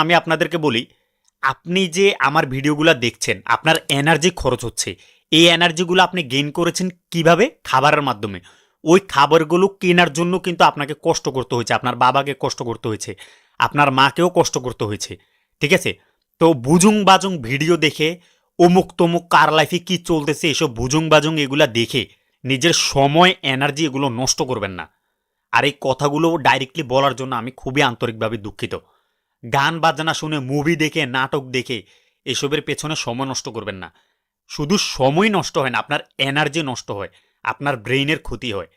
আমি আপনাদেরকে বলি, আপনি যে আমার ভিডিওগুলো দেখছেন, আপনার এনার্জি খরচ হচ্ছে। এই এনার্জিগুলো আপনি গেইন করেছেন কিভাবে? খাবারের মাধ্যমে। ওই খাবারগুলো কেনার জন্য কিন্তু আপনাকে কষ্ট করতে হয়েছে, আপনার বাবাকে কষ্ট করতে হয়েছে, আপনার মাকেও কষ্ট করতে হয়েছে। ঠিক আছে? তো বুজুং বাজুং ভিডিও দেখে অমুক তমুক কার লাইফে কি চলতেছে এসব বুজুং বাজুং এগুলা দেখে নিজের সময় এনার্জি এগুলো নষ্ট করবেন না। আর এই কথাগুলো ডাইরেক্টলি বলার জন্য আমি খুবই আন্তরিকভাবে দুঃখিত। গান বাজনা শুনে, মুভি দেখে, নাটক দেখে এসবের পেছনে সময় নষ্ট করবেন না। শুধু সময় নষ্ট হয় না, আপনার এনার্জি নষ্ট হয়, আপনার ব্রেইনের ক্ষতি হয়।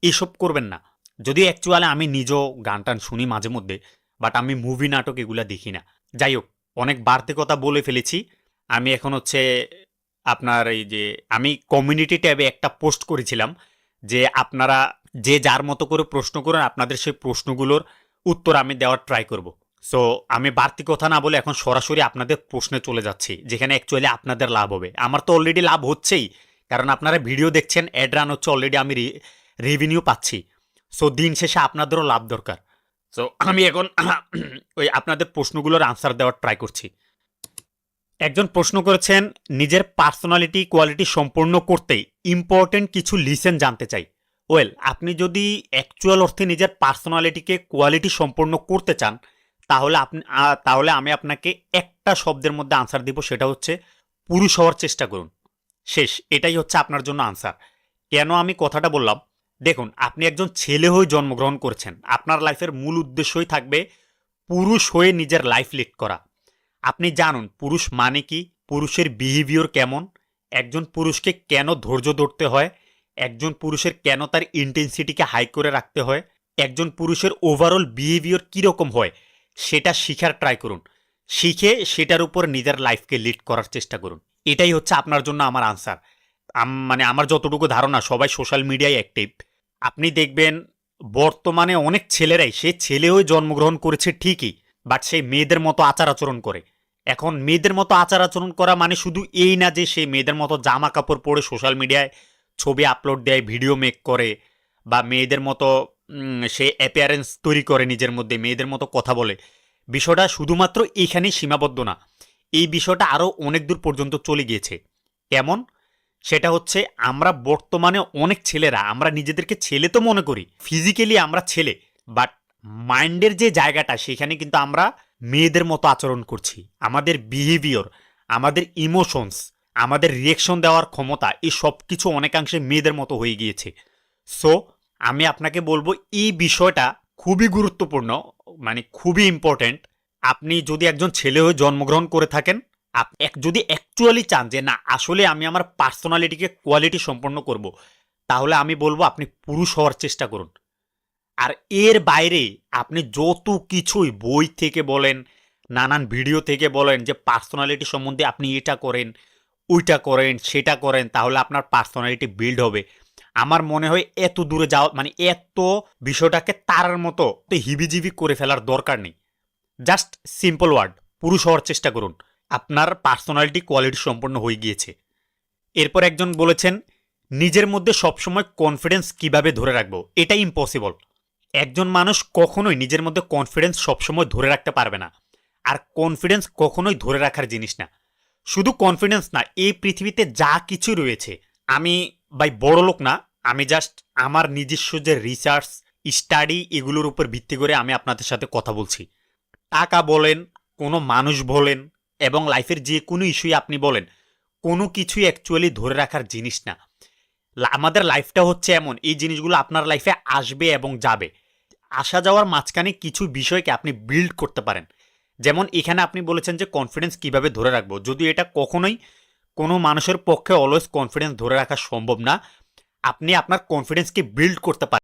এসব করবেন না। যদি অ্যাকচুয়ালি আমি নিজেও গান টান শুনি মাঝে মধ্যে, বাট আমি মুভি নাটক এগুলা দেখি না। যাই হোক, অনেক বাড়তি কথা বলে ফেলেছি। আমি এখন হচ্ছে আপনার এই যে আমি কমিউনিটি ট্যাবে একটা পোস্ট করেছিলাম যে আপনারা যে যার মতো করে প্রশ্ন করেন, আপনাদের সেই প্রশ্নগুলোর উত্তর আমি দেওয়ার ট্রাই করব। সো আমি বাড়তি কথা না বলে এখন সরাসরি আপনাদের প্রশ্নে চলে যাচ্ছি, যেখানে অ্যাকচুয়ালি আপনাদের লাভ হবে। আমার তো অলরেডি লাভ হচ্ছেই, কারণ আপনারা ভিডিও দেখছেন, অ্যাড রান হচ্ছে, অলরেডি আমি রেভিনিউ পাচ্ছি। সো দিন শেষে আপনাদেরও লাভ দরকার। সো আমি এখন ওই আপনাদের প্রশ্নগুলোর আনসার দেওয়ার ট্রাই করছি। একজন প্রশ্ন করেছেন, নিজের পার্সোনালিটি কোয়ালিটি সম্পূর্ণ করতেই ইম্পর্টেন্ট কিছু লিসেন জানতে চাই। ওয়েল, আপনি যদি অ্যাকচুয়াল অর্থে নিজের পার্সোনালিটিকে কোয়ালিটি সম্পূর্ণ করতে চান, তাহলে আমি আপনাকে একটা শব্দের মধ্যে আনসার দিব, সেটা হচ্ছে পুরুষ হওয়ার চেষ্টা করুন। শেষ, এটাই হচ্ছে আপনার জন্য আনসার। কেন আমি কথাটা বললাম? দেখুন, আপনি একজন ছেলে হয়ে জন্মগ্রহণ করছেন, আপনার লাইফের মূল উদ্দেশ্যই থাকবে পুরুষ হয়ে নিজের লাইফ লিড করা। আপনি জানুন পুরুষ মানে কি, পুরুষের বিহেভিয়র কেমন, একজন পুরুষকে কেন ধৈর্য ধরতে হয়, একজন পুরুষের কেন তার ইন্টেন্সিটিকে হাই করে রাখতে হয়, একজন পুরুষের ওভারঅল বিহেভিয়র কীরকম হয়, সেটা শিখার ট্রাই করুন। শিখে সেটার উপর নিজের লাইফকে লিড করার চেষ্টা করুন। এটাই হচ্ছে আপনার জন্য আমার আনসার। মানে আমার যতটুকু ধারণা, সবাই সোশ্যাল মিডিয়ায় অ্যাক্টিভ। আপনি দেখবেন বর্তমানে অনেক ছেলেরাই, সে ছেলে হয়ে জন্মগ্রহণ করেছে ঠিকই, বাট সেই মেয়েদের মতো আচার আচরণ করে। এখন মেয়েদের মতো আচার আচরণ করা মানে শুধু এই না যে সে মেয়েদের মতো জামা কাপড় পরে সোশ্যাল মিডিয়ায় ছবি আপলোড দেয়, ভিডিও মেক করে, বা মেয়েদের মতো সে অ্যাপিয়ারেন্স তৈরি করে নিজের মধ্যে, মেয়েদের মতো কথা বলে। বিষয়টা শুধুমাত্র এইখানেই সীমাবদ্ধ না, এই বিষয়টা আরও অনেক দূর পর্যন্ত চলে গিয়েছে। কেমন? সেটা হচ্ছে, আমরা বর্তমানে অনেক ছেলেরা, আমরা নিজেদেরকে ছেলে তো মনে করি, ফিজিক্যালি আমরা ছেলে, বাট মাইন্ডের যে জায়গাটা, সেখানে কিন্তু আমরা মেয়েদের মতো আচরণ করছি। আমাদের বিহেভিয়র, আমাদের ইমোশনস, আমাদের রিয়েকশন দেওয়ার ক্ষমতা, এই সব কিছু অনেকাংশে মেয়েদের মতো হয়ে গিয়েছে। সো আমি আপনাকে বলবো, এই বিষয়টা খুবই গুরুত্বপূর্ণ, মানে খুবই ইম্পর্ট্যান্ট। আপনি যদি একজন ছেলে হয়ে জন্মগ্রহণ করে থাকেন, যদি অ্যাকচুয়ালি চান যে না আসলে আমি আমার পার্সোনালিটিকে কোয়ালিটি সম্পন্ন করব, তাহলে আমি বলবো আপনি পুরুষ হওয়ার চেষ্টা করুন। আর এর বাইরে আপনি যত কিছুই বই থেকে বলেন, নানান ভিডিও থেকে বলেন যে পার্সোনালিটি সম্বন্ধে আপনি এটা করেন, ওইটা করেন, সেটা করেন, তাহলে আপনার পার্সোনালিটি বিল্ড হবে, আমার মনে হয় এত দূরে যাওয়া, মানে এত বিষয়টাকে তারার মতো তো হিবিজিবি করে ফেলার দরকার নেই। জাস্ট সিম্পল ওয়ার্ড, পুরুষ হওয়ার চেষ্টা করুন, আপনার পার্সোনালিটি কোয়ালিটি সম্পন্ন হয়ে গিয়েছে। এরপর একজন বলেছেন, নিজের মধ্যে সবসময় কনফিডেন্স কিভাবে ধরে রাখবো? এটা ইম্পসিবল। একজন মানুষ কখনোই নিজের মধ্যে কনফিডেন্স সবসময় ধরে রাখতে পারবে না। আর কনফিডেন্স কখনোই ধরে রাখার জিনিস না। শুধু কনফিডেন্স না, এই পৃথিবীতে যা কিছু রয়েছে, আমি ভাই বড় লোক না, আমি জাস্ট আমার নিজস্ব যে রিসার্চ, স্টাডি, এগুলোর উপর ভিত্তি করে আমি আপনাদের সাথে কথা বলছি। টাকা বলেন, কোনো মানুষ বলেন, এবং লাইফের যে কোনো ইস্যুই আপনি বলেন, কোনো কিছুই অ্যাকচুয়ালি ধরে রাখার জিনিস না। আমাদের লাইফটা হচ্ছে এমন, এই জিনিসগুলো আপনার লাইফে আসবে এবং যাবে। আসা যাওয়ার মাঝখানে কিছু বিষয়কে আপনি বিল্ড করতে পারেন। যেমন এখানে আপনি বলেছেন যে কনফিডেন্স কিভাবে ধরে রাখবো, যদি এটা কখনোই কোনো মানুষের পক্ষে অলওয়েজ কনফিডেন্স ধরে রাখা সম্ভব না। আপনি আপনার কনফিডেন্সকে বিল্ড করতে পারেন।